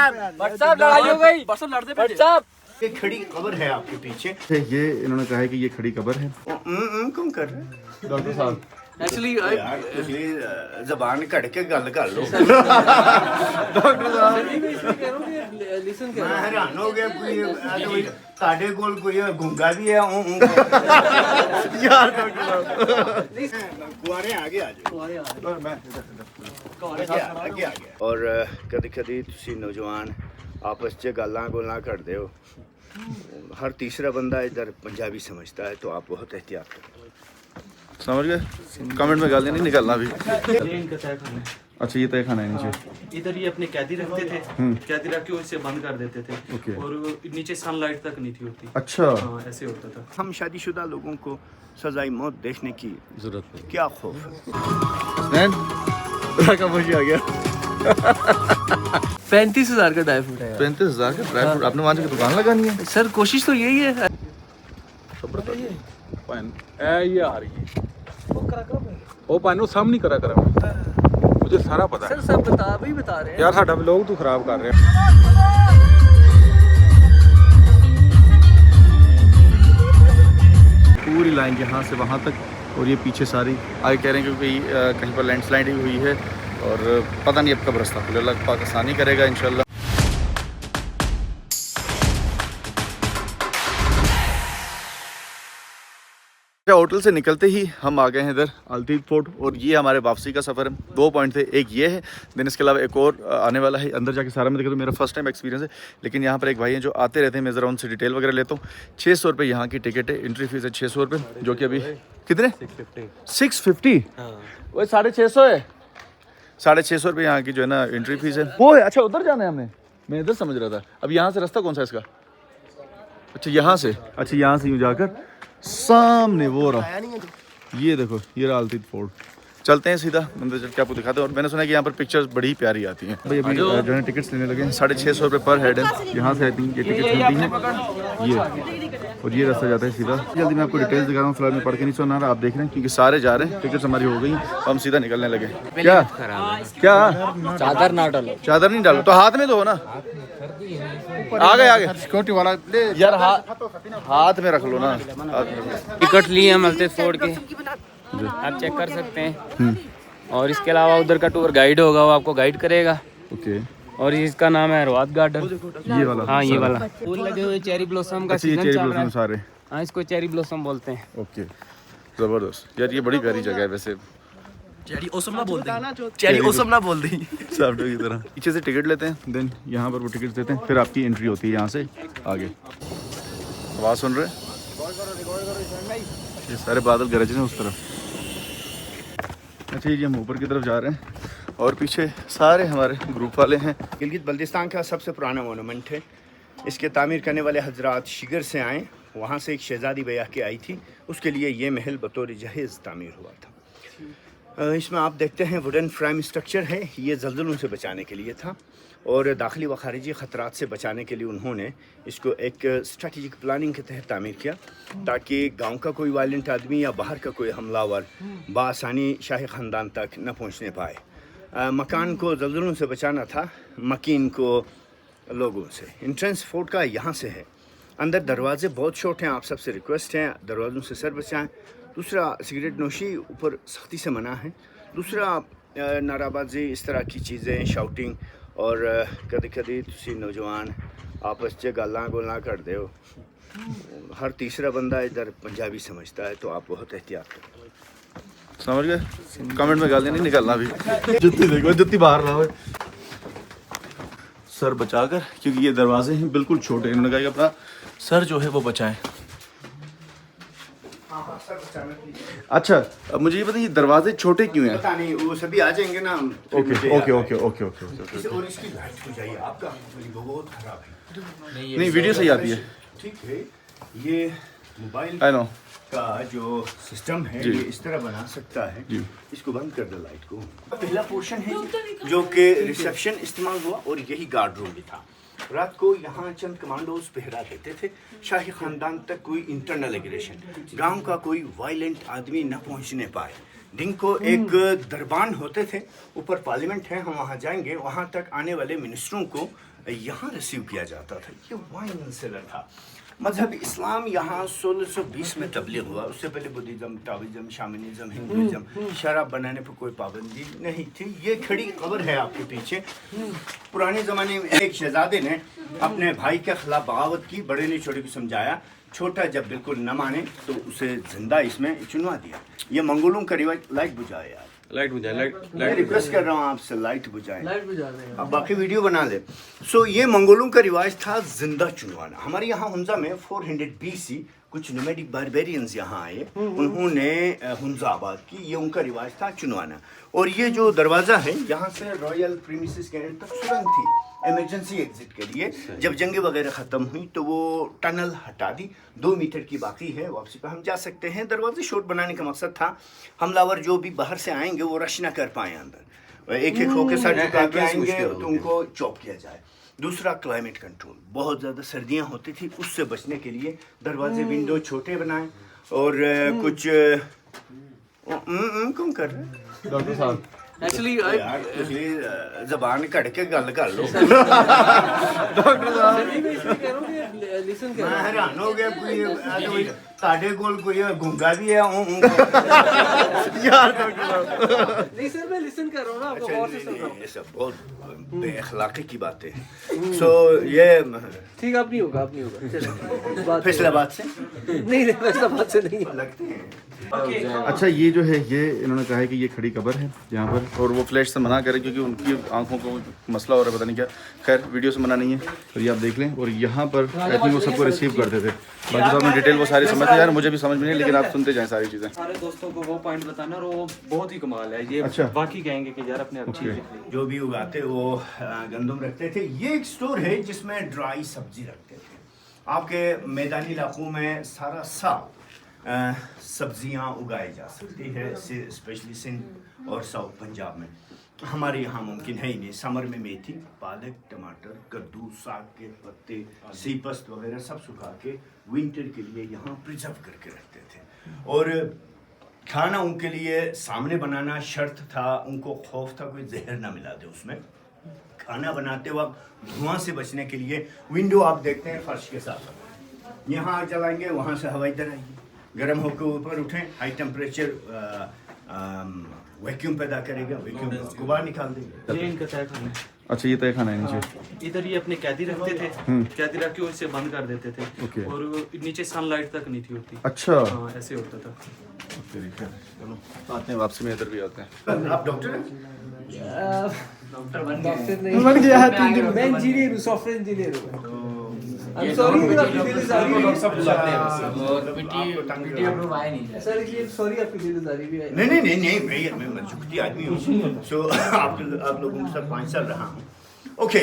लड़ाई हो गई, साहब ये खड़ी खबर है आपके पीछे। ये इन्होंने कहा है कि ये खड़ी कबर है। कौन कर रहे हैं डॉक्टर साहब एक्चुअली यार, ਤੁਸੀਂ ਜ਼ਬਾਨ ਘੜ ਕੇ ਗੱਲ ਕਰ ਲਓ। लिसन ਮੈਂ ਹੈਰਾਨ ਹੋ ਗਿਆ ਕੋਈ ਤੁਹਾਡੇ ਕੋਲ ਕੋਈ ਗੁੰਗਾ ਵੀ ਹੈ यार डॉक्टर साहब ਗੁਆਰੇ ਆਗੇ ਆ ਜਾਓ। ਅੱਗੇ ਆ ਗਿਆ। ਔਰ ਕਦੀ ਕਦੀ ਤੁਸੀਂ ਨੌਜਵਾਨ आपस च गालां करते हो। हर तीसरा बंदा इधर पंजाबी समझता है, तो आप बहुत एहतियात करें। समझ गए? कमेंट में गालियाँ नहीं निकालना अभी। ये इनका तय खाना है। अच्छा ये तय खाना है नीचे। इधर ये अपने कैदी रखते थे, कैदी रख के उसे बंद कर देते थे। ओके। और नीचे सनलाइट तक नहीं थी होती। अच्छा हाँ, ऐसे होता था। हम शादीशुदा लोगों को सजाई मौत देखने की जरूरत नहीं। क्या खौफ है? खामोशी आ गया। 35,000 का ड्राई फ्रूट है 35,000 का ड्राई फ्रूट आपने वहाँ से दुकान लगानी है? सर, कोशिश तो यही है। ये आ रही है ਉਹ ਪਾਣੀ ਸਾਹਮਣੇ ਕਰਾ ਮੁਝੇ ਸਾਰਾ ਪਤਾ सर सब बता रहे हैं ਯਾਰ ਸਾਡਾ ਵਲੌਗ ਤੂੰ ਖਰਾਬ ਕਰ ਰਿਹਾ पूरी लाइन यहाँ से वहाँ तक और ये पीछे सारी आगे कह रहे हैं क्योंकि कहीं पर लैंडस्लाइडिंग हुई है और पता नहीं अब कब रास्ता खुले। अल्लाह पाकिस्तानी करेगा इंशाल्लाह। होटल से निकलते ही हम आ गए हैं इधर अल्तीफ फोर्ट और ये हमारे वापसी का सफ़र है। 2 पॉइंट थे, एक ये है, देन इसके अलावा एक और आने वाला है। अंदर जाके सारा मैं देखा तो मेरा फर्स्ट टाइम एक्सपीरियंस है, लेकिन यहाँ पर एक भाई हैं जो आते रहते हैं, मैं ज़रा उनसे डिटेल वगैरह लेता हूँ। 600 रुपये यहाँ की टिकट है, एंट्री फीस है 600 रुपये, जो कि अभी कितने 650 वही 650 है। 650 रुपये यहाँ की जो है ना एंट्री फीस है। वो है अच्छा उधर जाना है हमें, मैं इधर समझ रहा था। अब यहाँ से रास्ता कौन सा है इसका? अच्छा यहाँ से, अच्छा यहाँ से यूँ जाकर सामने वो रहा, ये देखो ये रहा अल्तीफ फोर्ट। चलते हैं सीधा मंदिर चल के आपको दिखाते हैं। और मैंने सुना है कि यहाँ पर पिक्चर्स बड़ी प्यारी आती हैं। भाई अभी जो है टिकट्स लेने लगे हैं 650 रुपये पर हेड है। यहाँ से आई थिंक ये टिकट्स मिलती हैं ये, और ये रास्ता जाता है सीधा। जल्दी मैं आपको डिटेल्स दिखा रहा हूँ, फिलहाल मैं पढ़ के नहीं सुना रहा, आप देख रहे हैं क्योंकि सारे जा रहे हैं। टिकट्स हमारी हो गई, हम सीधा निकलने लगे। क्या क्या चादर ना डालो, चादर नहीं डालो तो हाथ में दो ना, आगे सिक्योरिटी वाला यार हाथ में रख लो ना। टिकट लिए हम अल्तीफ फोर्ट के, आप चेक कर सकते हैं। और इसके अलावा उधर का टूर गाइड होगा, वो आपको गाइड करेगा। ओके। और इसका नाम है रवात गार्डन, ये वाला? हाँ ये वाला। फूल लगे हुए चेरी ब्लॉसम का ये सीजन चेरी चल रहा ब्लॉसम है। सारे, हाँ इसको चेरी ब्लॉसम बोलते हैं। ओके जबरदस्त यार, ये बड़ी प्यारी जगह है वैसे। चेरी ओसम ना बोल दे, चेरी ओसम ना बोल दे। साफ्टवेयर की तरह पीछे से टिकट लेते हैं, देन यहाँ पर वो टिकट देते हैं, फिर आपकी एंट्री होती है यहाँ से आगे। आवाज़ सुन रहे हैं? ये सारे बादल गरज रहे हैं उस तरफ। अच्छा ये हम ऊपर की तरफ जा रहे हैं और पीछे सारे हमारे ग्रुप वाले हैं। गिलगित बल्तिस्तान का सबसे पुराना मोनूमेंट है। इसके तामीर करने वाले हजरात शिगर से आए, वहाँ से एक शहजादी बया के आई थी, उसके लिए ये महल बतौर जहेज़ तामीर हुआ था। इसमें आप देखते हैं वुडन फ्रेम स्ट्रक्चर है, ये ज़लज़लों से बचाने के लिए था और दाखिली व खारिजी ख़तरात से बचाने के लिए उन्होंने इसको एक स्ट्रेटजिक प्लानिंग के तहत तामीर किया, ताकि गांव का कोई वायलेंट आदमी या बाहर का कोई हमलावर बआसानी शाही ख़ानदान तक न पहुंचने पाए। मकान को ज़लज़लों से बचाना था, मकीन को लोगों से। एंट्रेंस फोर्ट का यहाँ से है, अंदर दरवाजे बहुत शॉर्ट हैं, आप सबसे रिक्वेस्ट है दरवाज़ों से सर बचाएँ। दूसरा सिगरेट नोशी ऊपर सख्ती से मना है। दूसरा नाराबाजी, इस तरह की चीज़ें, शाउटिंग और कदी कदी तुसी नौजवान आपस च गालां करते हो। हर तीसरा बंदा इधर पंजाबी समझता है, तो आप बहुत एहतियात करें। समझ गए? कमेंट में गालियाँ नहीं निकालना अभी। जुत्ती देखो, जुत्ती बाहर ना हो। सर बचाकर, क्योंकि ये दरवाजे हैं बिल्कुल छोटे, इन्होंने कहा कि अपना सर जो है वो बचाएं। अच्छा अब मुझे ये बताइए दरवाजे छोटे क्यों हैं? पता नहीं, वो सभी आ जाएंगे ना। ओके। और इसकी लाइट हो जाइए, आपका बहुत खराब है। नहीं वीडियो सही आती है। ठीक है, ये मोबाइल आई नो का जो सिस्टम है ये इस तरह बना सकता है। इसको बंद कर दो लाइट को। पहला पोर्शन है जो कि रिसेप्शन इस्तेमाल हुआ और यही गार्ड रूम भी था। रात को यहाँ चंद कमांडोज पहरा देते थे, शाही खानदान तक कोई इंटरनल एग्रेशन, गांव का कोई वायलेंट आदमी न पहुँचने पाए। दिन को एक दरबान होते थे, ऊपर पार्लियामेंट है, हम वहाँ जाएंगे, वहाँ तक आने वाले मिनिस्टरों को यहाँ रिसीव किया जाता था। ये वाइन सेलर था। मजहब इस्लाम यहाँ 1620 में तब्लीग हुआ। उससे पहले बुद्धिज़्म, टाओइज़्म, शामनिज़्म, हिंदुइज़्म, शराब बनाने पर कोई पाबंदी नहीं थी। ये खड़ी कब्र है आपके पीछे। पुराने ज़माने में एक शहजादे ने अपने भाई के खिलाफ बगावत की, बड़े ने छोटे को समझाया, छोटा जब बिल्कुल न माने तो उसे जिंदा इसमें चुनवा दिया। ये मंगोलों का रिवाज। लाइट बुझाए यार, लाइट बुझाए, मैं रिक्वेस्ट कर रहा हूँ आपसे, लाइट बुझाएं। अब बाकी वीडियो बना ले। सो ये मंगोलों का रिवाज था जिंदा चुनवाना। हमारे यहाँ हुंजा में 400 BC कुछ नोमैडिक बारबेरियंस यहाँ आए, उन्होंने हुंजा आबाद की। ये उनका रिवाज था चुनवाना। और ये जो दरवाज़ा है यहाँ से रॉयल प्रीमिसेस के एंड तक सुरंग थी इमरजेंसी एग्जिट के लिए। जब जंगे वगैरह ख़त्म हुई तो वो टनल हटा दी। 2 मीटर की बाकी है, वापसी पर हम जा सकते हैं। दरवाजे शॉर्ट बनाने का मकसद था हमलावर जो भी बाहर से आएंगे वो रश ना कर पाए अंदर, एक एक होकर सर झुका के आएंगे तो उनको चॉप किया जाए। दूसरा क्लाइमेट कंट्रोल, बहुत ज़्यादा सर्दियाँ होती थी, उससे बचने के लिए दरवाजे विंडो छोटे बनाए। और कुछ कौन कर रहे हैं डॉक्टर साहब? एक्चुअली यार जबान कट के गल कर लो। मैं हैरान हो गया, कोई ताड़े कोल कोई गूंगा भी है। यार डॉक्टर साहब नहीं सर, मैं लिसन कर रहा हूँ ना, आपको गौर से सुन रहा हूँ। ये सब बहुत बेअखलाकी की बातें हैं। सो ये ठीक, अब नहीं होगा, अब नहीं होगा। चलो फैसलाबाद से नहीं, फैसलाबाद से नहीं लगते हैं। अच्छा, ये जो है ये इन्होंने कहा है कि ये खड़ी कब्र है यहाँ पर, और वो फ्लैश से मना करें क्योंकि उनकी आंखों को मसला हो रहा है, पता नहीं क्या। खैर वीडियो से मना नहीं है, तो ये आप देख लें। और यहाँ पर आई थिंक वो सबको रिसीव करते थे। बाकी तो आपने डिटेल वो सारी समझते यार, मुझे भी समझ में नहीं, लेकिन आप सुनते जाएं सारी चीज़ें। सारे दोस्तों को वो पॉइंट बताना, और वो बहुत ही कमाल है। ये अच्छा। बाकी कहेंगे कि यार अपने अच्छी जो भी उगाते वो गंदम रखते थे। ये एक स्टोर है जिसमें ड्राई सब्जी रखते थे। आपके मैदानी इलाकों में सारा साल सब्जियां उगाई जा सकती है, स्पेशली सिंध और साउथ पंजाब में। हमारे यहाँ मुमकिन है ही नहीं। समर में मेथी, पालक, टमाटर, कद्दू, साग के पत्ते, सीपस्त वगैरह सब सुखा के विंटर के लिए यहाँ प्रिजर्व करके रखते थे। और खाना उनके लिए सामने बनाना शर्त था। उनको खौफ था कोई जहर ना मिला दे उसमें। खाना बनाते वक्त धुआं से बचने के लिए विंडो आप देखते हैं फर्श के साथ, यहाँ जलाएंगे, वहाँ से हवा इधर आएगी, गर्म होकर ऊपर उठें, हाई टेम्परेचर वैक्यूम पैदा करेगा, वैक्यूम गुबार निकाल देगा। ये इनका तय खाना है। अच्छा, ये तय खाना है नीचे। इधर ये अपने कैदी रखते थे, कैदी रख के उसे बंद कर देते थे। ओके। और नीचे सनलाइट तक नहीं थी होती। अच्छा, हाँ, ऐसे होता था। चलो आते हैं, वापसी में इधर भी आते हैं। आप डॉक्टर हैं? डॉक्टर नहीं बन गया है, मैं इंजीनियर हूँ, सॉफ्टवेयर इंजीनियर हूँ। I'm sorry, आपकी दिलदारी भी सर, ये सॉरी आपकी दिलदारी भी है। नहीं भैया, मैं मजबूती आदमी हूँ। सो आप लोगों के साथ 5 साल रहा हूँ। ओके,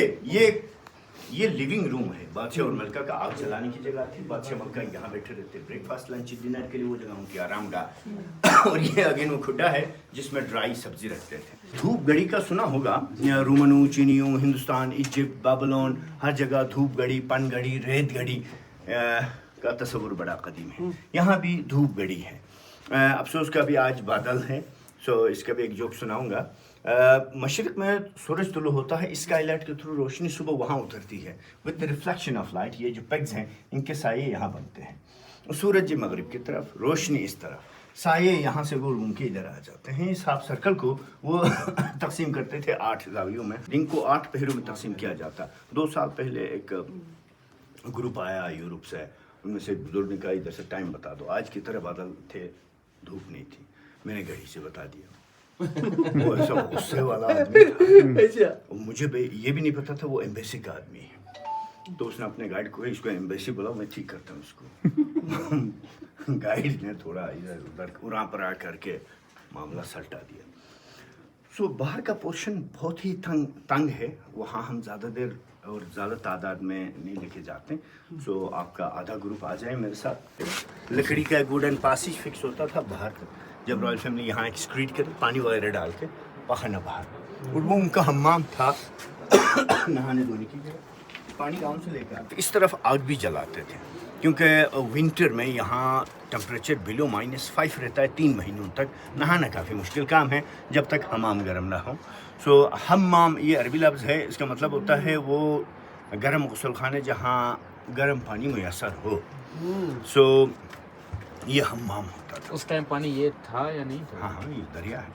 ये लिविंग रूम है। बादशाह और मलका का आग जलाने की जगह थी। बादशाह मलका यहाँ बैठे रहते, ब्रेकफास्ट, लंच, डिनर के लिए वो जगह उनकी आराम गाह। और ये अगेन वो खुड्डा है जिसमें ड्राई सब्जी रखते थे। धूप घड़ी का सुना होगा, रोमनू, चीनियों, हिंदुस्तान, इजिप्ट, बाबलोन, हर जगह धूप घड़ी, पन घड़ी, रेत घड़ी का तस्वुर बड़ा कदीम है। यहाँ भी धूप घड़ी है। अफसोस का भी आज बादल है। सो इसका भी एक जोक सुनाऊंगा। मशरिक में सूरज तुलू होता है, स्काई लाइट के थ्रू रोशनी सुबह वहाँ उतरती है with the reflection of light. ये जो पेग्स हैं इनके साये यहाँ बनते हैं। सूरज जी मगरिब की तरफ, रोशनी इस तरफ, साये यहाँ से वो रूम के इधर आ जाते हैं। इस हाफ सर्कल को वो तकसीम करते थे 8 जावियों में। इनको 8 पहरों में तकसीम किया जाता। 2 साल पहले एक ग्रुप आया यूरोप से, उनमें से बुजुर्ग ने कहा इधर से टाइम बता दो। आज की तरह बादल थे, धूप नहीं थी। मैंने घड़ी से बता दिया। वो ऐसा गुस्से वाला आदमी था। मुझे ये भी नहीं पता था वो एम्बेसी का आदमी है। तो उसने अपने गाइड को इसको एम्बेसी बोला, मैं ठीक करता हूँ उसको। गाइड ने थोड़ा इधर उधर उड़ा पड़ा करके मामला सल्टा दिया। सो बाहर का पोर्शन बहुत ही तंग है, वहाँ हम ज़्यादा देर और ज़्यादा तादाद में नहीं लेके जाते। सो आपका आधा ग्रुप आ जाए मेरे साथ। लकड़ी का वुडन पासिज फिक्स होता था बाहर का। जब रॉयल फैमिली यहाँ एक्सक्रीट करे, पानी वगैरह डाल के पखाना बाहर, और वो उनका हम्माम था नहाने धोने की जगह। पानी गाँव से लेकर आते। इस तरफ आग भी जलाते थे क्योंकि विंटर में यहाँ टेम्परेचर बिलो -5 रहता है 3 महीनों तक। नहाना काफ़ी मुश्किल काम है जब तक हमाम गर्म ना हो। सो हम्माम ये अरबी लफ्ज़ है, इसका मतलब होता है वो गर्म गुसल खाने जहाँ गर्म पानी मैसर हो। सो ये हम्माम होता था। उस टाइम पानी ये था या नहीं था? हाँ हाँ, ये दरिया है,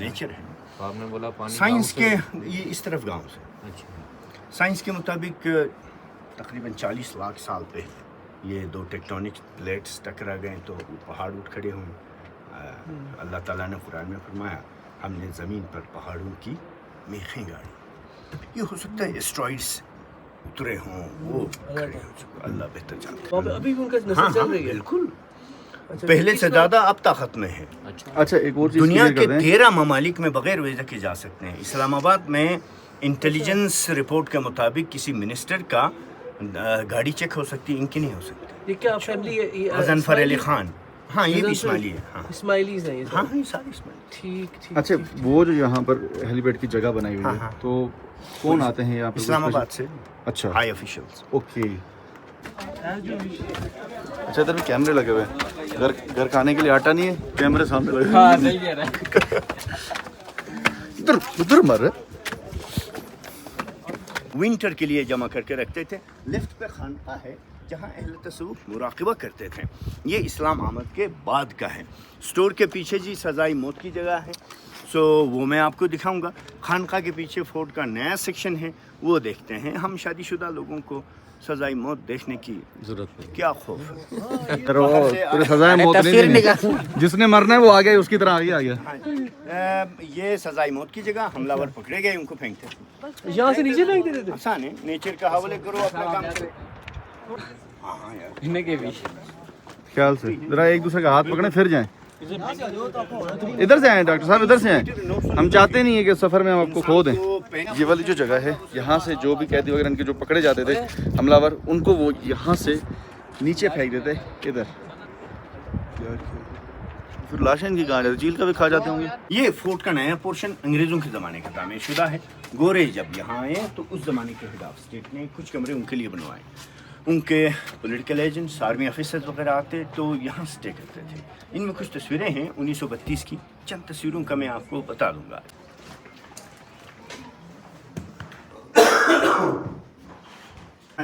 नेचर है। तो आपने बोला पानी साइंस गाँव के से- ये इस तरफ गांव से, अच्छा। साइंस के मुताबिक तकरीबन 40 लाख साल पहले ये दो टेक्टोनिक प्लेट्स टकरा गए तो वो पहाड़ उठ खड़े हुए। अल्लाह ताला ने कुरान में फरमाया, हमने ज़मीन पर पहाड़ों की मेखें गाड़ी। ये हो सकता है एस्ट्रॉइड्स उतरे हों, वो खड़े हों, अल्लाह बेहतर जानता वहाँ पे है। अभी भी उनका नस्ल हाँ चल हाँ, रही है। बिल्कुल। अच्छा, पहले इस से वक्त- ज़्यादा अब ताकत में है। अच्छा, एक और चीज़ दुनिया क्लियर के कर दें। 13 ममालिक में बगैर वीज़ा के जा सकते हैं। इस्लामाबाद में इंटेलिजेंस रिपोर्ट के मुताबिक किसी मिनिस्टर का गाड़ी चेक हो सकती है, इनकी नहीं हो सकती। ये क्या फैमिली है? ये गजनफर अली खान, हाँ ये भी गजनफर- इस्माइली है। हाँ इस्माइलीज हैं ये सब। हाँ हाँ, ये सारे इस्माइली। ठीक ठीक। अच्छा, वो जो यहाँ पर हेलीपैड की जगह बनाई हुई हाँ, है, हाँ। तो कौन आते हैं यहाँ पर? इस्लामाबाद से अच्छा, हाई ऑफिशियल्स। ओके। अच्छा, इधर भी कैमरे लगे हुए हैं। घर खाने के लिए आटा नहीं है, कैमरे सामने लगे हुए हैं। हाँ सही कह रहा है। इधर उधर मर। विंटर के लिए जमा करके रखते थे। लेफ्ट पे खानका है जहाँ अहले तसव्वुफ मुराक़बा करते थे। ये इस्लाम आमद के बाद का है। स्टोर के पीछे जी सज़ाई मौत की जगह है, सो वो मैं आपको दिखाऊंगा। खानका के पीछे फोर्ट का नया सेक्शन है, वो देखते हैं। हम शादीशुदा लोगों को सज़ाई मौत देखने की जरूरत नहीं। क्या खौफ है। तेरे सजाए मौत नहीं, जिसने मरना है वो आ गया, उसकी तरह आगे आ गया। हाँ, ये सज़ाई मौत की जगह, हमलावर पकड़े गए, उनको फेंकते। यहाँ से नीचे फेंक देते थे। आसान है, नेचर का हवाले करो, अपना काम करो। हाँ हाँ यार, इन्हें के भी ख्याल से जरा एक दूसरे का हाथ पकड़े फिर जाएं। इधर से आए डॉक्टर साहब, इधर से आए। हम चाहते नहीं है कि सफर में हम आपको खो दें। ये वाली जो जगह है, यहाँ से जो भी कैदी वगैरह इनके जो पकड़े जाते थे हमलावर, उनको वो यहाँ से नीचे फेंक देते इधर। फिर लाशें इनकी कहाँ जाती, झील का भी खा जाते होंगे। ये फोर्ट का नया पोर्शन अंग्रेजों के ज़माने का तामीर शुदा है। गोरे जब यहाँ आए तो उस ज़माने के हेड ऑफ स्टेट ने कुछ कमरे उनके लिए बनवाए। उनके पॉलिटिकल एजेंट्स, आर्मी ऑफिसर्स वगैरह आते तो यहाँ स्टे करते थे। इनमें कुछ तस्वीरें हैं 1932 की, चंद तस्वीरों का मैं आपको बता दूंगा।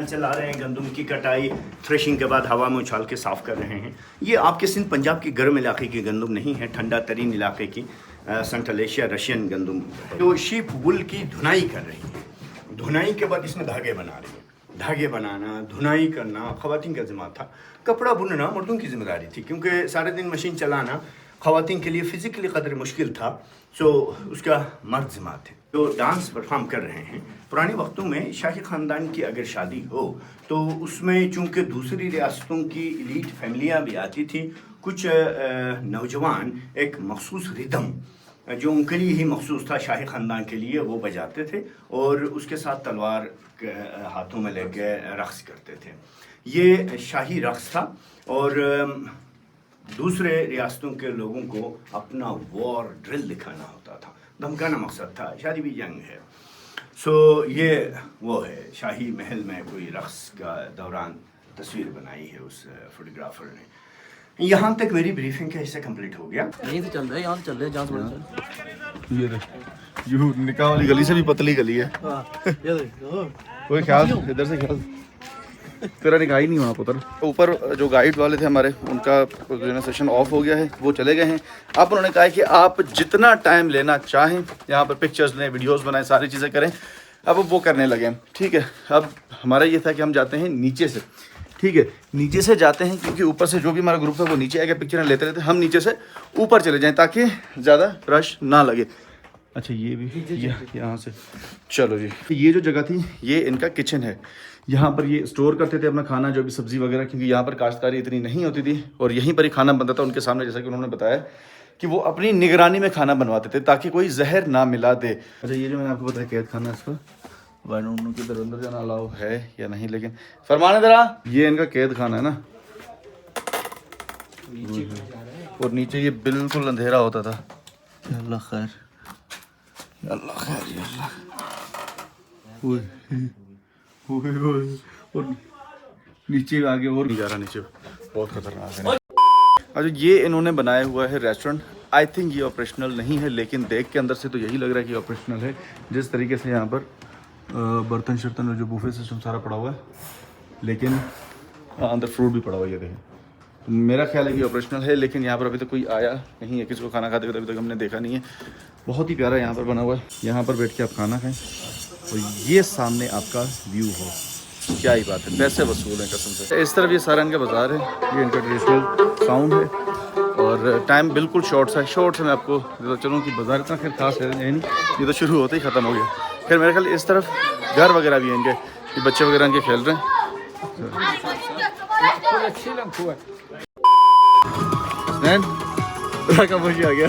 चला रहे हैं, गंदम की कटाई थ्रेशिंग के बाद हवा में उछाल के साफ कर रहे हैं। ये आपके सिंध पंजाब के गर्म इलाके की गंदम नहीं है, ठंडा तरीन इलाके की सेंट्रल एशिया रशियन गंदम। तो शीप वुल की धुनाई कर रही है। धुनाई के बाद इसमें धागे बना रही है। धागे बनाना, धुनाई करना ख़वातीन का ज़िम्मा था। कपड़ा बुनना मर्दों की जिम्मेदारी थी, क्योंकि सारे दिन मशीन चलाना ख़वातीन के लिए फ़िज़िकली कदर मुश्किल था। सो उसका मर्द ज़िम्मा थे जो डांस परफॉर्म कर रहे हैं। पुराने वक्तों में शाही ख़ानदान की अगर शादी हो तो उसमें चूँकि दूसरी रियासतों की एलीट फैमिलियाँ भी आती थी, कुछ नौजवान एक मखसूस रिदम जो उनके लिए ही मखसूस था, शाही ख़ानदान के लिए, वो बजाते थे और उसके साथ तलवार हाथों में लेके रक़्स करते थे। ये शाही रक़्स था और दूसरे रियासतों के लोगों को अपना वॉर ड्रिल दिखाना होता था, धमकाना मकसद था। शादी भी जंग है। सो ये वो है, शाही महल में कोई रक़्स का दौरान तस्वीर बनाई है उस फोटोग्राफर ने। यहाँ तक मेरी ब्रीफिंग का हिस्सा कंप्लीट हो गया। यहीं से चल रहे हैं, यहाँ से चल रहे हैं, जहाँ से बड़ा ये देख, यूँ निकाह वाली गली से भी पतली गली है। ये देखो। कोई ख्याल, इधर से ख्याल, तेरा निकाह ही नहीं वहाँ पर। ऊपर जो गाइड वाले थे हमारे, उनका जो है सेशन ऑफ हो गया है, वो चले गए हैं। अब उन्होंने कहा है कि आप जितना टाइम लेना चाहें यहाँ पर पिक्चर्स लें, वीडियोस बनाएं, सारी चीज़ें करें। अब वो करने लगे हैं, ठीक है। अब हमारा ये था कि हम जाते हैं नीचे से, ठीक है, नीचे से जाते हैं क्योंकि ऊपर से जो भी हमारा ग्रुप था वो नीचे आके पिक्चरें लेते रहते। हम नीचे से ऊपर चले जाएँ ताकि ज़्यादा रश ना लगे। अच्छा, ये भी यहाँ से चलो जी। ये जो जगह थी ये इनका किचन है। यहाँ पर ये स्टोर करते थे अपना खाना, जो भी सब्ज़ी वगैरह, क्योंकि यहाँ पर काश्तकारी इतनी नहीं होती थी और यहीं पर ही खाना बनता था उनके सामने। जैसा कि उन्होंने बताया कि वो अपनी निगरानी में खाना बनवाते थे ताकि कोई जहर ना मिला दे। अच्छा, ये जो मैंने आपको बताया कैद खाना, इसका उनके इधर अंदर जाना अलाउ है या नहीं, लेकिन फरमाने जरा, ये इनका कैद खाना है ना। और नीचे ये बिल्कुल अंधेरा होता था। अल्लाह खैर, अल्लाह खैर, अल्लाह। और नीचे आगे और नहीं जा रहा, नीचे बहुत खतरनाक है। अच्छा, ये इन्होंने बनाया हुआ है रेस्टोरेंट। आई थिंक ये ऑपरेशनल नहीं है, लेकिन देख के अंदर से तो यही लग रहा है कि ऑपरेशनल है। जिस तरीके से यहाँ पर बर्तन शर्तन और जो बूफे सिस्टम सारा पड़ा हुआ है, लेकिन अंदर फ्रूट भी पड़ा हुआ है, ये देखें। तो मेरा ख्याल है कि ऑपरेशनल है, लेकिन यहाँ पर अभी तक कोई आया नहीं है, किसी को खाना खाते हुए अभी तक हमने देखा नहीं है। बहुत ही प्यारा यहाँ पर बना हुआ है, यहाँ पर बैठ के आप खाना खाएँ और ये सामने आपका व्यू हो, क्या ही बात है, पैसे वसूल हैं कसम से। इस तरफ ये सारा इनका बाज़ार है, ये इनका ट्रेडिशनल साउंड है और टाइम बिल्कुल शॉर्ट सा है। शॉर्ट से मैं आपको चलूँ कि बाज़ार इतना खैर खास है नहीं, ये तो शुरू होते ही ख़त्म हो गया। फिर मेरे ख्याल इस तरफ घर वगैरह भी हैं इनके, ये बच्चे वगैरह इनके खेल रहे हैं। आ गया।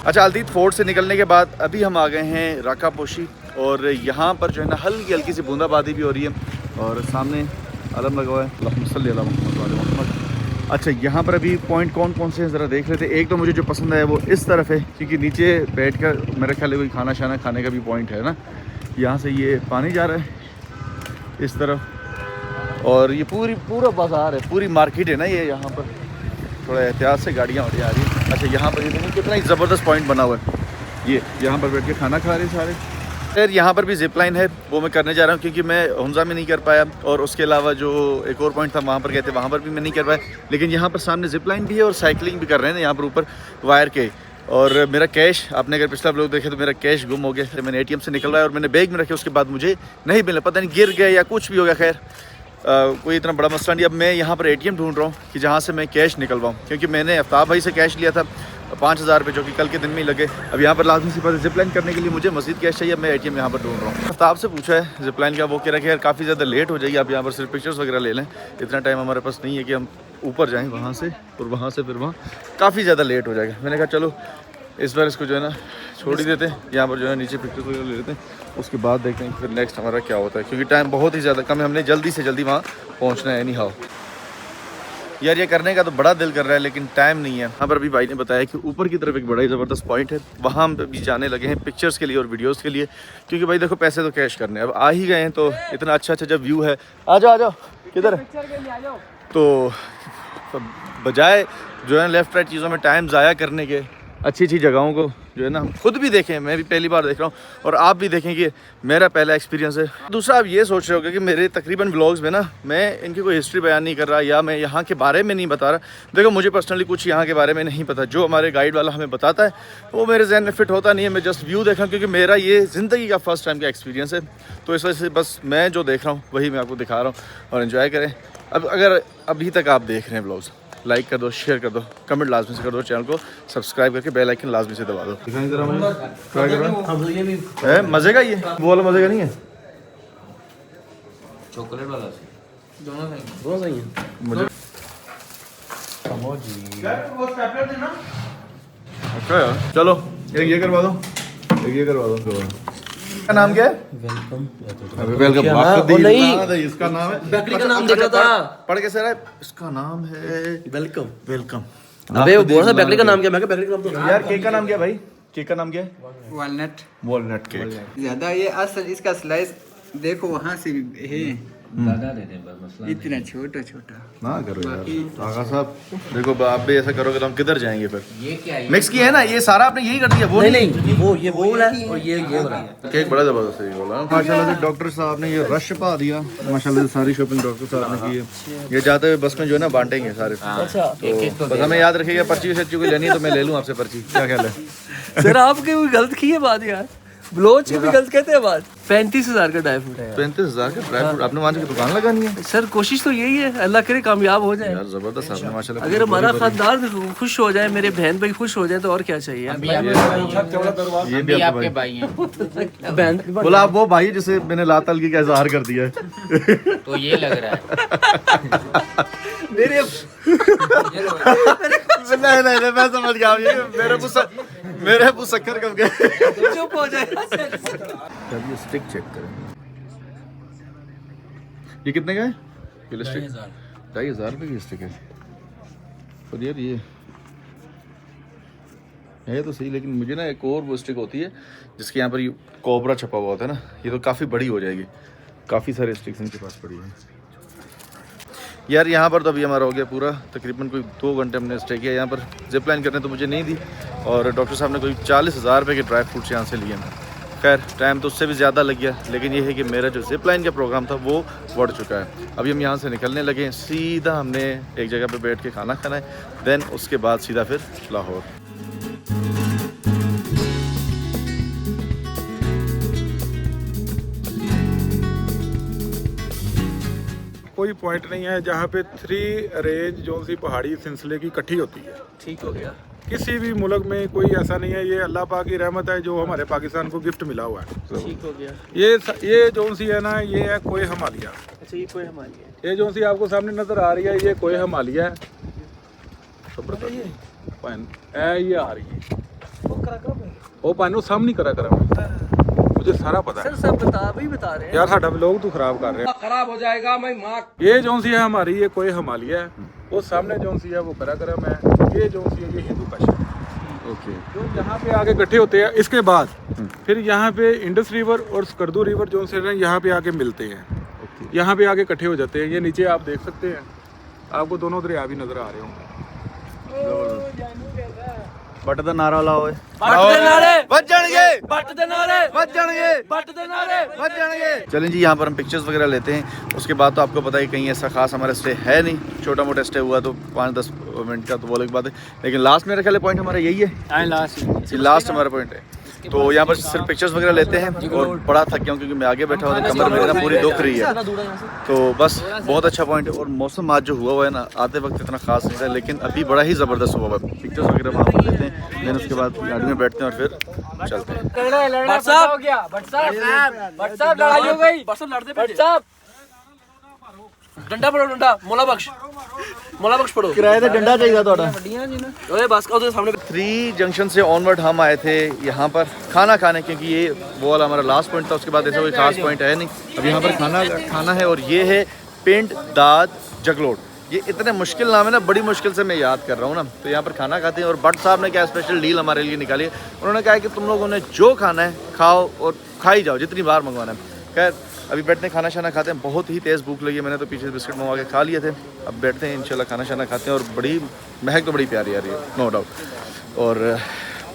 अच्छा, अल्तीत फोर्ट से निकलने के बाद अभी हम आ गए हैं राकापोशी और यहाँ पर जो है ना हल्की हल्की सी बूंदाबांदी भी हो रही है और सामने अलम लगा हुआ है, अल्लाहुम्मा सल्ली अला मुहम्मद। अच्छा, यहाँ पर अभी पॉइंट कौन कौन से हैं ज़रा देख लेते हैं। एक तो मुझे जो पसंद है वो इस तरफ है, क्योंकि नीचे बैठ कर मेरे ख्याल है कोई खाना शाना खाने का भी पॉइंट है ना। यहाँ से ये पानी जा रहा है इस तरफ और ये पूरा बाज़ार है, पूरी मार्केट है ना ये। यहाँ पर थोड़ा एहतियात से गाड़ियाँ वाड़ियाँ आ रही हैं। अच्छा, यहाँ पर ये देखिए कितना ही ज़बरदस्त पॉइंट बना हुआ है, ये यहाँ पर बैठ के खाना खा रहे हैं सारे। फिर यहाँ पर भी ज़िप लाइन है, वो मैं करने जा रहा हूँ क्योंकि मैं हमजा में नहीं कर पाया और उसके अलावा जो एक और पॉइंट था वहाँ पर गए थे, वहाँ पर भी मैं नहीं कर पाया। लेकिन यहाँ पर सामने ज़िप लाइन भी है और साइकिलिंग भी कर रहे हैं यहाँ पर ऊपर वायर के। और मेरा कैश, आपने अगर पिछला व्लॉग देखे तो मेरा कैश गुम हो गया, मैंने ATM से निकलवाया और मैंने बैग में रखे, उसके बाद मुझे नहीं मिला, पता नहीं गिर गया या कुछ भी हो गया। खैर कोई इतना बड़ा मसला नहीं। अब मैं यहाँ पर ATM ढूंढ रहा हूँ कि जहाँ से मैं कैश निकलवाऊँ, क्योंकि मैंने आफ्ताब भाई से कैश लिया था 5000 रुपये, जो कि कल के दिन में ही लगे। अब यहाँ पर लाजमी सी बात है, जिपलाइन करने के लिए मुझे मज़ीद कैश चाहिए। मैं ATM यहाँ पर ढूंढ रहा हूँ। आफ्ताब से पूछा है जिपलाइन का, वो कह रहा है यार काफ़ी ज़्यादा लेट हो जाएगी, आप यहाँ पर सिर्फ पिक्चर्स वगैरह ले लें, इतना टाइम हमारे पास नहीं है कि हम ऊपर जाएँ वहाँ से और वहाँ से फिर वहाँ, काफ़ी ज़्यादा लेट हो जाएगा। मैंने कहा चलो इस बार इसको जो है ना छोड़ ही देते हैं, यहाँ पर जो है नीचे पिक्चर्स वगैरह ले लेते हैं, उसके बाद देखते हैं फिर नेक्स्ट हमारा क्या होता है, क्योंकि टाइम बहुत ही ज़्यादा कम है, हमने जल्दी से जल्दी वहाँ पहुँचना है। एनी हाउ यार ये करने का तो बड़ा दिल कर रहा है लेकिन टाइम नहीं है। यहाँ पर अभी भाई ने बताया कि ऊपर की तरफ एक बड़ा ही ज़बरदस्त पॉइंट है, वहाँ हम भी जाने लगे हैं पिक्चर्स के लिए और वीडियोज़ के लिए, क्योंकि भाई देखो पैसे तो कैश करने, अब आ ही गए हैं तो इतना अच्छा जब व्यू है, आ जाओ किधर, तो बजाय जो है लेफ़्ट राइट चीज़ों में टाइम ज़ाया करने के, अच्छी जगहों को जो है ना हम खुद भी देखें, मैं भी पहली बार देख रहा हूँ और आप भी देखें कि मेरा पहला एक्सपीरियंस है। दूसरा आप ये सोच रहे होगे कि मेरे तकरीबन व्लॉग्स में ना मैं इनकी कोई हिस्ट्री बयान नहीं कर रहा या मैं यहाँ के बारे में नहीं बता रहा। देखो मुझे पर्सनली कुछ यहाँ के बारे में नहीं पता, जो हमारे गाइड वाला हमें बताता है वो मेरे जहन में फिट होता नहीं है। मैं जस्ट व्यू देखा क्योंकि मेरा ये ज़िंदगी का फर्स्ट टाइम का एक्सपीरियंस है, तो इस वजह से बस मैं जो देख रहा हूँ वही मैं आपको दिखा रहा हूँ और इन्जॉय करें। अब अगर अभी तक आप देख रहे हैं व्लॉग्स, लाइक कर दो, शेयर कर दो, कमेंट लाजमी से कर दो, चैनल को सब्सक्राइब करके बेल आइकन लाजमी से दबा दो। दिखाई जरा मुझे ट्राई कर रहा है, मज़े का ये वो वाला मज़े का नहीं है, चॉकलेट वाला दोनों सही हैं मुझे अच्छा यार। चलो एक ये करवा दो, एक ये करवा दो। का नाम क्या है? वेलकम। इसका नाम है, बेकरी का नाम देखा था, पढ़ के सर है, इसका नाम है वेलकम। वेलकम। अबे वो बोल रहा बेकरी का नाम क्या, मैं कहा बेकरी का नाम तो यार केक का नाम क्या भाई, केक का नाम क्या है? Walnut cake. ज्यादा ये असल इसका स्लाइस देखो वहाँ से है दादा दे दे बस मसला इतना छोटा छोटा ना करो यार आगा साहब, देखो आप भी ऐसा करोगे तो हम किधर जाएंगे फिर। ये क्या है? मिक्स किया है ना ये सारा, आपने यही कर दिया। वो नहीं वो ये बोला है और ये बोला है। केक बड़ा जबरदस्त है ये बोला। माशाल्लाह से डॉक्टर साहब ने ये रश पा दिया, माशाल्लाह से सारी शॉपिंग डॉक्टर साहब ने की है। ये जाते हुए बस में जो है ना बांटेंगे सारे। अच्छा तो बस हमें याद रखिएगा, पर्ची सच्ची कोई लेनी है तो मैं ले लूँ आपसे पर्ची, क्या ख्याल है? सर आपके कोई गलत की है बात यार, ब्लोच भी गलत कहते हैं बात। 35,000 का ड्राई फ्रूट है यार। 35,000 का ड्राई फ्रूट आपने वहाँ से दुकान लगानी है? सर कोशिश तो यही है, अल्लाह करे कामयाब हो जाए। यार जबरदस्त आपने माशाल्लाह। अगर हमारा खानदान खुश हो जाए, मेरे बहन भाई खुश हो जाए तो और क्या चाहिए। ये भी आपके भाई हैं बहन बोला आप वो भाई जिसे मैंने लातल की का इजहार कर दिया है। तो ये लग रहा है मेरे नहीं मैं समझ गया, ये मेरे मुसक्कर कब गए। चुप हो जाए। चलिए स्टिक चेक करें, ये कितने का है? ये स्टिक 2,500 रुपये की स्टिक है। और यार ये है तो सही, लेकिन मुझे ना एक और वो स्टिक होती है जिसके यहाँ पर ये कोबरा छपा हुआ होता है ना, ये तो काफ़ी बड़ी हो जाएगी। काफ़ी सारे स्टिक्स इनके पास पड़ी हैं यार। यहाँ पर तो अभी हमारा हो गया पूरा, तकरीबन कोई 2 घंटे हमने स्टे किया यहाँ पर। जिप लाइन करने तो मुझे नहीं दी और डॉक्टर साहब ने कोई 40,000 रुपये के ड्राई फ्रूट्स यहाँ से लिए हैं। खैर टाइम तो उससे भी ज़्यादा लग गया, लेकिन ये है कि मेरा जो जिप लाइन का प्रोग्राम था वो बढ़ चुका है। अभी हम यहाँ से निकलने लगे हैं, सीधा हमने एक जगह पे बैठ के खाना खाना है, देन उसके बाद सीधा फिर लाहौर। कोई पॉइंट नहीं है जहाँ पे 3 रेंज जो सी पहाड़ी सिलसिले की इकट्ठी होती है। ठीक हो गया। किसी भी मुल्क में कोई ऐसा नहीं है, ये अल्लाह पाक की रहमत है जो हमारे पाकिस्तान को गिफ्ट मिला हुआ है। ठीक हो गया। ये जो सी है ना, ये है कोई हिमालय। अच्छा, ये कोई हमारी है। ये जो सी आपको सामने नजर आ रही है, ये कोई हिमालय है। ये आ रही है वो पानी सामने करा मुझे सारा पता है। सर सब बता रहे हैं यार साडा लोग तो खराब कर रहे हैं। खराब हो जाएगा मैं माँ। ये जो सी है हमारी, ये कोई हिमालय है। वो सामने जो सी है वो करा मैं, ये जो सी है ये हिंदू कश है। ओके, जो यहाँ पे आके इकट्ठे होते हैं, इसके बाद फिर यहाँ पे इंडस रिवर और स्कर्दू रिवर जो से यहाँ पे आके मिलते हैं। यहाँ पे आके इकट्ठे हो जाते हैं। ये नीचे आप देख सकते हैं, आपको दोनों दरिया भी नजर आ रहे होंगे। बट द नारा लाओ, चलें जी। यहाँ पर हम पिक्चर्स वगैरह लेते हैं, उसके बाद तो आपको पता है कहीं ऐसा खास हमारा स्टे है नहीं, छोटा मोटा स्टे हुआ तो 5-10 मिनट का, तो वो अलग बात है। लेकिन लास्ट मेरे ख्याल पॉइंट हमारा यही है, लास्ट हमारा पॉइंट है। तो यहाँ पर सिर्फ पिक्चर्स वगैरह लेते हैं और बड़ा थक गया हूँ क्योंकि मैं आगे बैठा हुआ था, कमर मेरी ना पूरी दुख रही है। तो बस बहुत अच्छा पॉइंट है। और मौसम आज जो हुआ है ना, आते वक्त इतना खास नहीं था, लेकिन अभी बड़ा ही ज़बरदस्त हुआ है। पिक्चर्स वगैरह वहाँ पर लेते हैं, देन उसके बाद गाड़ी में बैठते हैं और फिर चलते हैं। डंडा पड़ो, डंडा मोला बख्श पड़ो। किराए से डंडा चाहिए था। ओए बस का उधर सामने 3 जंक्शन से ऑनवर्ड हम आए थे यहाँ पर खाना खाने, क्योंकि ये वो वाला हमारा लास्ट पॉइंट था। उसके बाद ऐसा कोई खास पॉइंट है नहीं, अब यहाँ पर खाना है। और ये है पिंड दाद जगलोट। ये इतने मुश्किल नाम है ना, बड़ी मुश्किल से मैं याद कर रहा हूँ ना। तो यहाँ पर खाना खाते हैं और भट्ट साहब ने क्या स्पेशल डील हमारे लिए निकाली है। उन्होंने कहा कि तुम लोगों ने जो खाना है खाओ और खाई जाओ, जितनी बार मंगवाना है। खैर अभी बैठते हैं, खाना शाना खाते हैं। बहुत ही तेज़ भूख लगी है, मैंने तो पीछे बिस्किट मंगवा के खा लिए थे। अब बैठते हैं इंशाल्लाह, खाना शाना खाते हैं। और बड़ी महक तो बड़ी प्यारी आ रही है, नो डाउट। और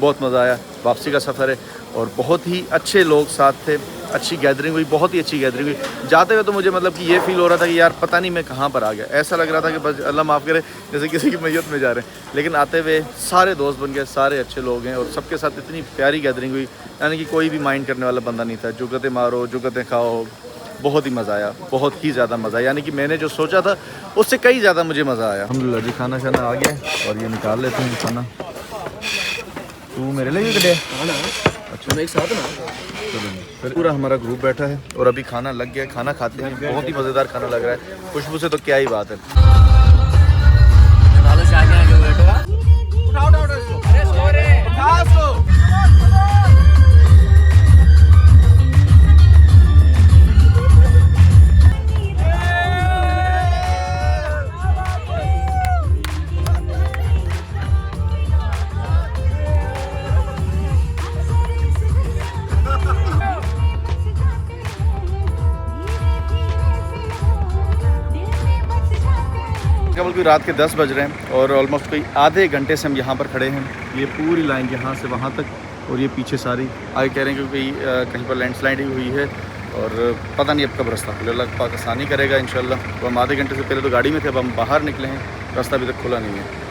बहुत मज़ा आया, वापसी का सफ़र है और बहुत ही अच्छे लोग साथ थे, अच्छी गैदरिंग हुई, बहुत ही अच्छी गैदरिंग हुई। जाते हुए तो मुझे मतलब कि ये फील हो रहा था कि यार पता नहीं मैं कहाँ पर आ गया। ऐसा लग रहा था कि बस अल्लाह माफ़ करे जैसे किसी की मैयत में जा रहे हैं। लेकिन आते हुए सारे दोस्त बन गए, सारे अच्छे लोग हैं और सबके साथ इतनी प्यारी गैदरिंग हुई, यानी कि कोई भी माइंड करने वाला बंदा नहीं था। जुगतें मारो, जुगतें खाओ, बहुत ही मज़ा आया, बहुत ही ज़्यादा मज़ा आया। यानी कि मैंने जो सोचा था उससे कई ज़्यादा मुझे मज़ा आया। अल्हम्दुलिल्लाह जी, खाना शाना आ गया और ये निकाल लेते हैं खाना। तू मेरे लिए कटे? अच्छा, एक साथ ना। चलो फिर पूरा हमारा ग्रुप बैठा है और अभी खाना लग गया, खाना खाते हैं। बहुत ही मज़ेदार खाना लग रहा है, खुशबू से तो क्या ही बात है। बिल्कुल रात के 10 बज रहे हैं और ऑलमोस्ट कोई आधे घंटे से हम यहाँ पर खड़े हैं। ये पूरी लाइन यहाँ से वहाँ तक और ये पीछे सारी आगे कह रहे हैं क्योंकि कहीं पर लैंडस्लाइड हुई है और पता नहीं अब कब रास्ता खुले। अल्लाह पाक आसानी करेगा इंशाल्लाह। तो हम आधे घंटे से पहले तो गाड़ी में थे, अब हम बाहर निकले हैं, रास्ता अभी तक खुला नहीं है।